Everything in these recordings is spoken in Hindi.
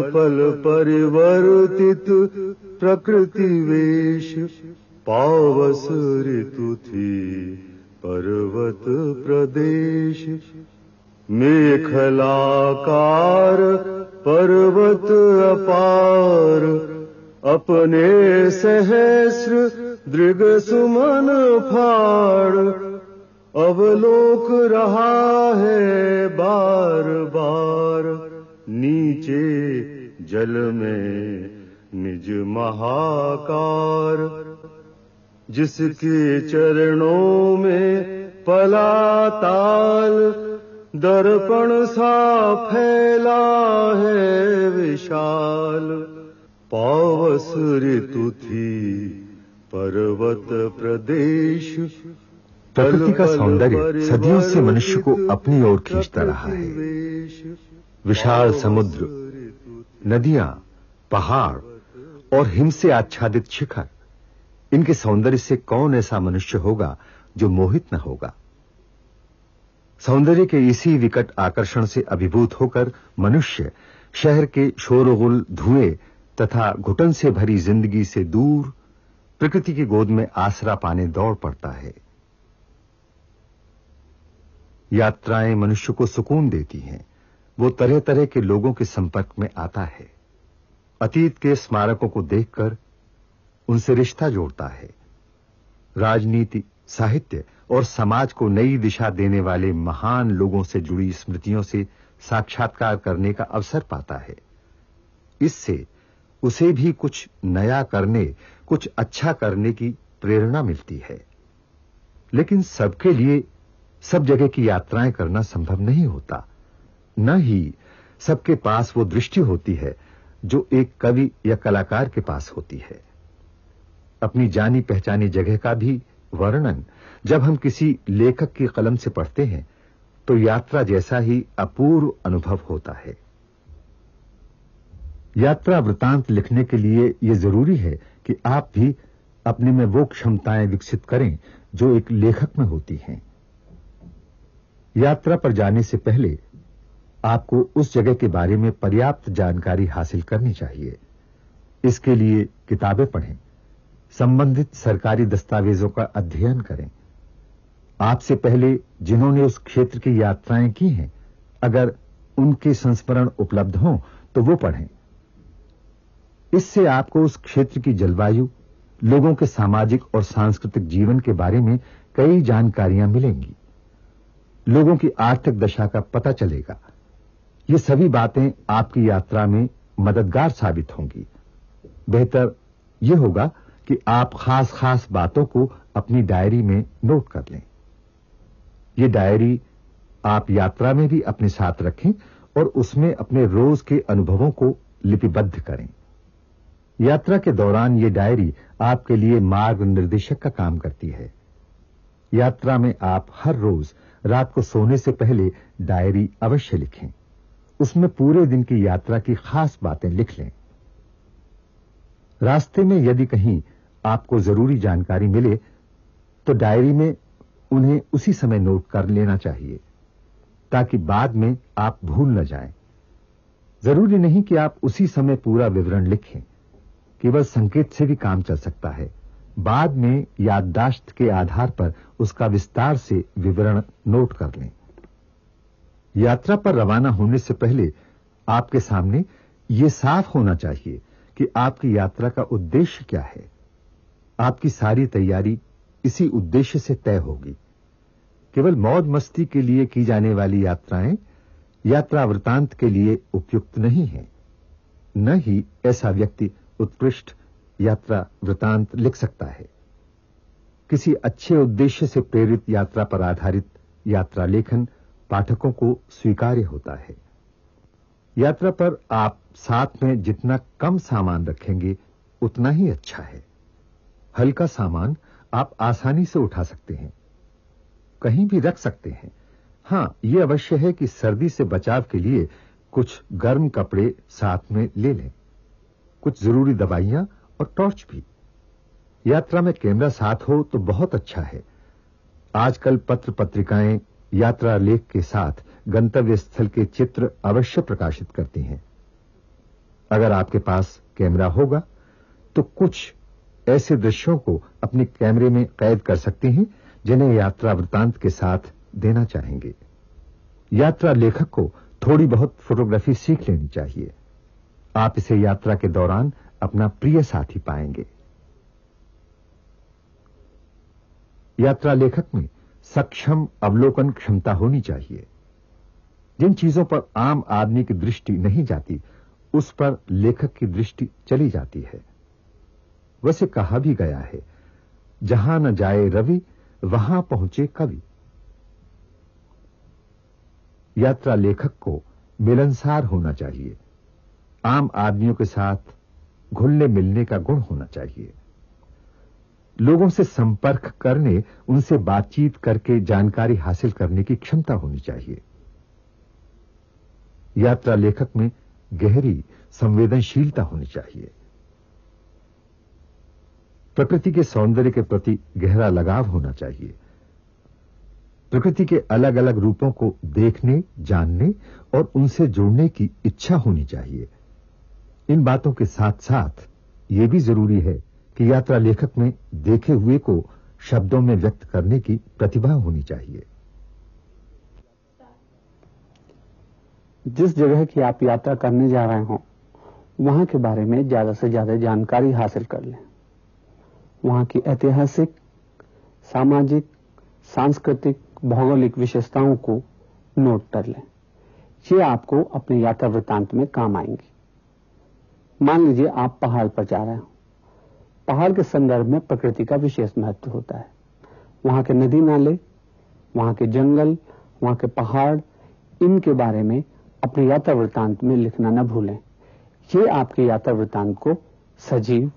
पल परिवर्तित प्रकृति वेश, पावस ऋतु थी पर्वत प्रदेश। मेखलाकार पर्वत अपार, अपने सहस्र दृग सुमन फाड़। अवलोक रहा है बार बार, नीचे जल में निज महाकार। जिसके चरणों में पला ताल, दर्पण सा फैला है विशाल। पावस ऋतु थी पर्वत प्रदेश। प्रकृति का सौंदर्य सदियों से मनुष्य को अपनी ओर खींचता रहा है। विशाल समुद्र, नदियां, पहाड़ और हिम से आच्छादित शिखर, इनके सौंदर्य से कौन ऐसा मनुष्य होगा जो मोहित न होगा। सौंदर्य के इसी विकट आकर्षण से अभिभूत होकर मनुष्य शहर के शोरगुल, धुएं तथा घुटन से भरी जिंदगी से दूर प्रकृति की गोद में आसरा पाने दौड़ पड़ता है। यात्राएं मनुष्य को सुकून देती हैं। वो तरह तरह के लोगों के संपर्क में आता है, अतीत के स्मारकों को देखकर उनसे रिश्ता जोड़ता है। राजनीति, साहित्य और समाज को नई दिशा देने वाले महान लोगों से जुड़ी स्मृतियों से साक्षात्कार करने का अवसर पाता है। इससे उसे भी कुछ नया करने, कुछ अच्छा करने की प्रेरणा मिलती है। लेकिन सबके लिए सब जगह की यात्राएं करना संभव नहीं होता। न ही सबके पास वो दृष्टि होती है जो एक कवि या कलाकार के पास होती है। अपनी जानी पहचानी जगह का भी वर्णन जब हम किसी लेखक की कलम से पढ़ते हैं तो यात्रा जैसा ही अपूर्व अनुभव होता है। यात्रा वृतांत लिखने के लिए यह जरूरी है कि आप भी अपने में वो क्षमताएं विकसित करें जो एक लेखक में होती हैं। यात्रा पर जाने से पहले आपको उस जगह के बारे में पर्याप्त जानकारी हासिल करनी चाहिए। इसके लिए किताबें पढ़ें, संबंधित सरकारी दस्तावेजों का अध्ययन करें। आपसे पहले जिन्होंने उस क्षेत्र की यात्राएं की हैं, अगर उनके संस्मरण उपलब्ध हों तो वो पढ़ें। इससे आपको उस क्षेत्र की जलवायु, लोगों के सामाजिक और सांस्कृतिक जीवन के बारे में कई जानकारियां मिलेंगी। लोगों की आर्थिक दशा का पता चलेगा। ये सभी बातें आपकी यात्रा में मददगार साबित होंगी। बेहतर यह होगा कि आप खास बातों को अपनी डायरी में नोट कर लें। ये डायरी आप यात्रा में भी अपने साथ रखें और उसमें अपने रोज के अनुभवों को लिपिबद्ध करें। यात्रा के दौरान ये डायरी आपके लिए मार्ग निर्देशक का काम करती है। यात्रा में आप हर रोज रात को सोने से पहले डायरी अवश्य लिखें। उसमें पूरे दिन की यात्रा की खास बातें लिख लें। रास्ते में यदि कहीं आपको जरूरी जानकारी मिले तो डायरी में उन्हें उसी समय नोट कर लेना चाहिए ताकि बाद में आप भूल न जाएं। जरूरी नहीं कि आप उसी समय पूरा विवरण लिखें, केवल संकेत से भी काम चल सकता है। बाद में याददाश्त के आधार पर उसका विस्तार से विवरण नोट कर लें। यात्रा पर रवाना होने से पहले आपके सामने यह साफ होना चाहिए कि आपकी यात्रा का उद्देश्य क्या है। आपकी सारी तैयारी इसी उद्देश्य से तय होगी। केवल मौज मस्ती के लिए की जाने वाली यात्राएं यात्रा वृतांत के लिए उपयुक्त नहीं है। न ही ऐसा व्यक्ति उत्कृष्ट यात्रा वृतांत लिख सकता है। किसी अच्छे उद्देश्य से प्रेरित यात्रा पर आधारित यात्रा लेखन पाठकों को स्वीकार्य होता है। यात्रा पर आप साथ में जितना कम सामान रखेंगे उतना ही अच्छा है। हल्का सामान आप आसानी से उठा सकते हैं, कहीं भी रख सकते हैं। हां, यह अवश्य है कि सर्दी से बचाव के लिए कुछ गर्म कपड़े साथ में ले लें, कुछ जरूरी दवाइयां और टॉर्च भी। यात्रा में कैमरा साथ हो तो बहुत अच्छा है। आजकल पत्र पत्रिकाएं यात्रा लेख के साथ गंतव्य स्थल के चित्र अवश्य प्रकाशित करती हैं। अगर आपके पास कैमरा होगा तो कुछ ऐसे दृश्यों को अपने कैमरे में कैद कर सकते हैं जिन्हें यात्रा वृत्तांत के साथ देना चाहेंगे। यात्रा लेखक को थोड़ी बहुत फोटोग्राफी सीख लेनी चाहिए। आप इसे यात्रा के दौरान अपना प्रिय साथी पाएंगे। यात्रा लेखक में सक्षम अवलोकन क्षमता होनी चाहिए। जिन चीजों पर आम आदमी की दृष्टि नहीं जाती, उस पर लेखक की दृष्टि चली जाती है। वैसे कहा भी गया है, जहां न जाए रवि वहां पहुंचे कवि। यात्रा लेखक को मिलनसार होना चाहिए। आम आदमियों के साथ घुलने मिलने का गुण होना चाहिए। लोगों से संपर्क करने, उनसे बातचीत करके जानकारी हासिल करने की क्षमता होनी चाहिए। यात्रा लेखक में गहरी संवेदनशीलता होनी चाहिए। प्रकृति के सौंदर्य के प्रति गहरा लगाव होना चाहिए। प्रकृति के अलग अलग रूपों को देखने, जानने और उनसे जुड़ने की इच्छा होनी चाहिए। इन बातों के साथ साथ यह भी जरूरी है कि यात्रा लेखक में देखे हुए को शब्दों में व्यक्त करने की प्रतिभा होनी चाहिए। जिस जगह की आप यात्रा करने जा रहे हो, वहां के बारे में ज्यादा से ज्यादा जानकारी हासिल कर लें। वहां की ऐतिहासिक, सामाजिक, सांस्कृतिक, भौगोलिक विशेषताओं को नोट कर लें। ये आपको अपने यात्रा वृत्तांत में काम आएंगी। मान लीजिए आप पहाड़ पर जा रहे हो। पहाड़ के संदर्भ में प्रकृति का विशेष महत्व होता है। वहां के नदी नाले, वहां के जंगल, वहां के पहाड़, इनके बारे में अपने यात्रा वृत्तांत में लिखना न भूलें। ये आपके यात्रा वृत्तांत को सजीव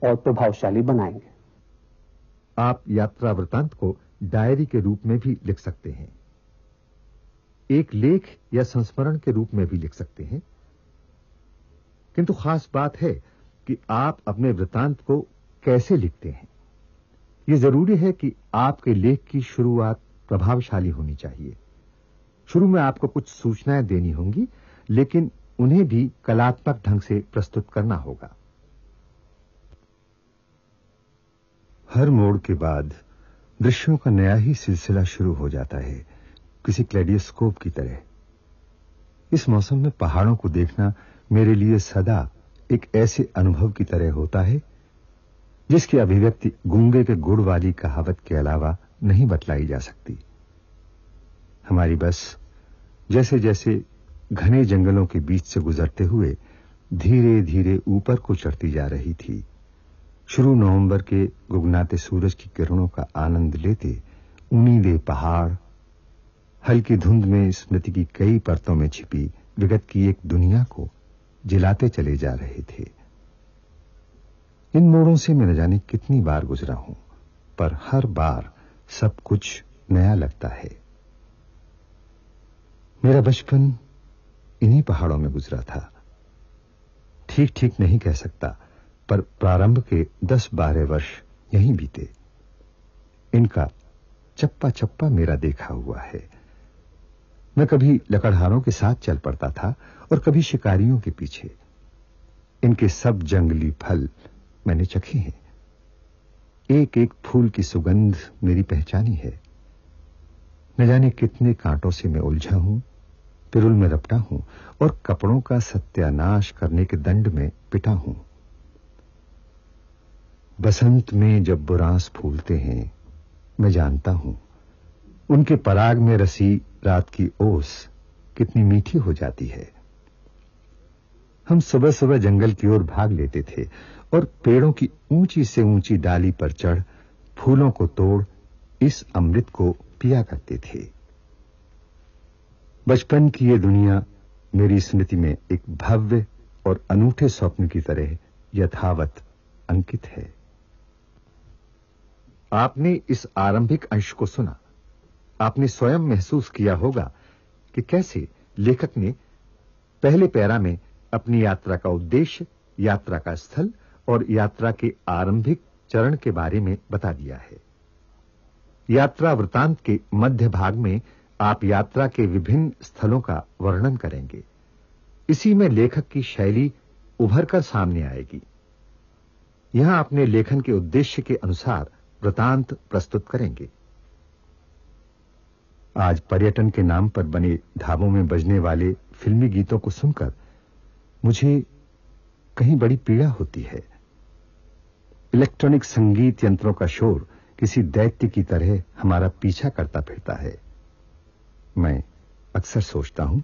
और प्रभावशाली बनाएंगे। आप यात्रा वृत्तांत को डायरी के रूप में भी लिख सकते हैं। एक लेख या संस्मरण के रूप में भी लिख सकते हैं। किंतु खास बात है कि आप अपने वृत्तांत को कैसे लिखते हैं। यह जरूरी है कि आपके लेख की शुरुआत प्रभावशाली होनी चाहिए। शुरू में आपको कुछ सूचनाएं देनी होंगी, लेकिन उन्हें भी कलात्मक ढंग से प्रस्तुत करना होगा। हर मोड़ के बाद दृश्यों का नया ही सिलसिला शुरू हो जाता है, किसी क्लेडियोस्कोप की तरह। इस मौसम में पहाड़ों को देखना मेरे लिए सदा एक ऐसे अनुभव की तरह होता है जिसकी अभिव्यक्ति गूंगे के गुड़ वाली कहावत के अलावा नहीं बतलाई जा सकती। हमारी बस जैसे जैसे घने जंगलों के बीच से गुजरते हुए धीरे धीरे ऊपर को चढ़ती जा रही थी। शुरू नवंबर के गुगनाते सूरज की किरणों का आनंद लेते ऊनीदे पहाड़ हल्की धुंध में स्मृति की कई परतों में छिपी विगत की एक दुनिया को जिलाते चले जा रहे थे। इन मोड़ों से मैं न जाने कितनी बार गुजरा हूं, पर हर बार सब कुछ नया लगता है। मेरा बचपन इन्हीं पहाड़ों में गुजरा था। ठीक ठीक नहीं कह सकता, पर प्रारंभ के 10-12 वर्ष यहीं बीते। इनका चप्पा चप्पा मेरा देखा हुआ है। मैं कभी लकड़हारों के साथ चल पड़ता था और कभी शिकारियों के पीछे। इनके सब जंगली फल मैंने चखे हैं। एक एक फूल की सुगंध मेरी पहचानी है। न जाने कितने कांटों से मैं उलझा हूं, पिरुल में रपटा हूं और कपड़ों का सत्यानाश करने के दंड में पिटा हूं। बसंत में जब बुरांस फूलते हैं, मैं जानता हूं उनके पराग में रसी रात की ओस कितनी मीठी हो जाती है। हम सुबह सुबह जंगल की ओर भाग लेते थे और पेड़ों की ऊंची से ऊंची डाली पर चढ़ फूलों को तोड़ इस अमृत को पिया करते थे। बचपन की ये दुनिया मेरी स्मृति में एक भव्य और अनूठे स्वप्न की तरह यथावत अंकित है। आपने इस आरंभिक अंश को सुना। आपने स्वयं महसूस किया होगा कि कैसे लेखक ने पहले पैरा में अपनी यात्रा का उद्देश्य, यात्रा का स्थल और यात्रा के आरंभिक चरण के बारे में बता दिया है। यात्रा वृत्तांत के मध्य भाग में आप यात्रा के विभिन्न स्थलों का वर्णन करेंगे। इसी में लेखक की शैली उभर कर सामने आएगी। यहां अपने लेखन के उद्देश्य के अनुसार वृतांत प्रस्तुत करेंगे। आज पर्यटन के नाम पर बने ढाबों में बजने वाले फिल्मी गीतों को सुनकर मुझे कहीं बड़ी पीड़ा होती है। इलेक्ट्रॉनिक संगीत यंत्रों का शोर किसी दैत्य की तरह हमारा पीछा करता फिरता है। मैं अक्सर सोचता हूं,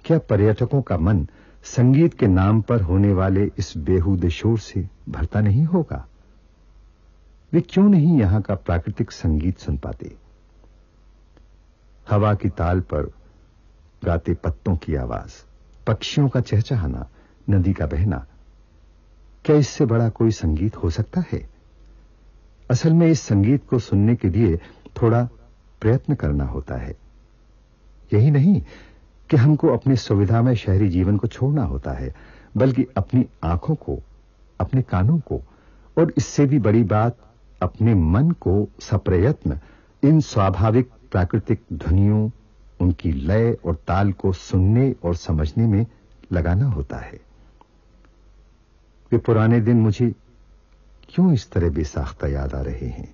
क्या पर्यटकों का मन संगीत के नाम पर होने वाले इस बेहूदे शोर से भरता नहीं होगा? वे क्यों नहीं यहां का प्राकृतिक संगीत सुन पाते? हवा की ताल पर गाते पत्तों की आवाज, पक्षियों का चहचहाना, नदी का बहना, क्या इससे बड़ा कोई संगीत हो सकता है? असल में इस संगीत को सुनने के लिए थोड़ा प्रयत्न करना होता है। यही नहीं कि हमको अपने सुविधामय शहरी जीवन को छोड़ना होता है, बल्कि अपनी आंखों को, अपने कानों को और इससे भी बड़ी बात अपने मन को सप्रयत्न इन स्वाभाविक प्राकृतिक ध्वनियों, उनकी लय और ताल को सुनने और समझने में लगाना होता है। वे पुराने दिन मुझे क्यों इस तरह बेसाख्ता याद आ रहे हैं?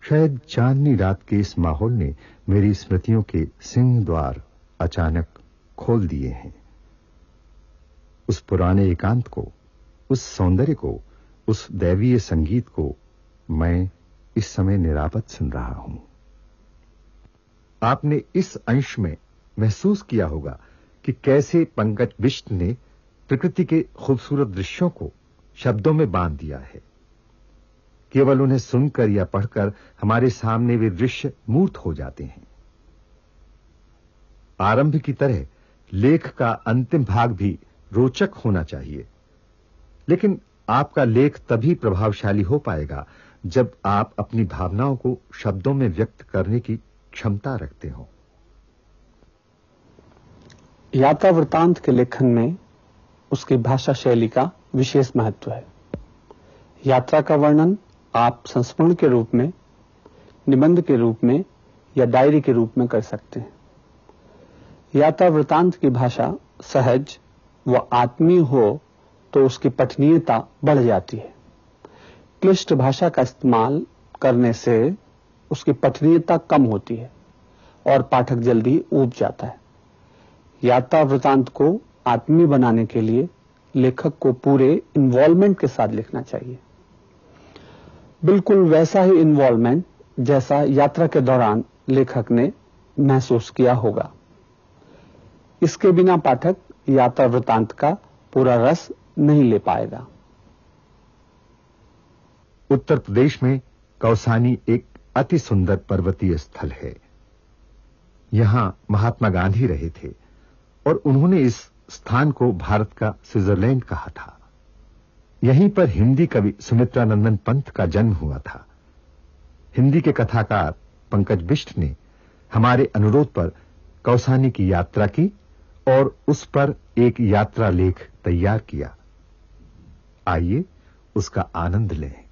शायद चांदनी रात के इस माहौल ने मेरी स्मृतियों के सिंह द्वार अचानक खोल दिए हैं। उस पुराने एकांत को, उस सौंदर्य को, उस दैवीय संगीत को मैं इस समय निरापद सुन रहा हूं। आपने इस अंश में महसूस किया होगा कि कैसे पंकज बिष्ट ने प्रकृति के खूबसूरत दृश्यों को शब्दों में बांध दिया है। केवल उन्हें सुनकर या पढ़कर हमारे सामने वे दृश्य मूर्त हो जाते हैं। आरंभ की तरह लेख का अंतिम भाग भी रोचक होना चाहिए, लेकिन आपका लेख तभी प्रभावशाली हो पाएगा जब आप अपनी भावनाओं को शब्दों में व्यक्त करने की क्षमता रखते हो। यात्रा वृत्तांत के लेखन में उसकी भाषा शैली का विशेष महत्व है। यात्रा का वर्णन आप संस्मरण के रूप में, निबंध के रूप में या डायरी के रूप में कर सकते हैं। यात्रा वृत्तांत की भाषा सहज व आत्मीय हो तो उसकी पठनीयता बढ़ जाती है। क्लिष्ट भाषा का इस्तेमाल करने से उसकी पठनीयता कम होती है और पाठक जल्दी ऊब जाता है। यात्रा वृत्तांत को आत्मीय बनाने के लिए लेखक को पूरे इन्वॉल्वमेंट के साथ लिखना चाहिए, बिल्कुल वैसा ही इन्वॉल्वमेंट जैसा यात्रा के दौरान लेखक ने महसूस किया होगा। इसके बिना पाठक यात्रा वृत्तांत का पूरा रस नहीं ले पाएगा। उत्तर प्रदेश में कौसानी एक अति सुंदर पर्वतीय स्थल है। यहां महात्मा गांधी रहे थे और उन्होंने इस स्थान को भारत का स्विट्जरलैंड कहा था। यहीं पर हिंदी कवि सुमित्रानंदन पंत का जन्म हुआ था। हिंदी के कथाकार पंकज बिष्ट ने हमारे अनुरोध पर कौसानी की यात्रा की और उस पर एक यात्रा लेख तैयार किया। आइए उसका आनंद लें।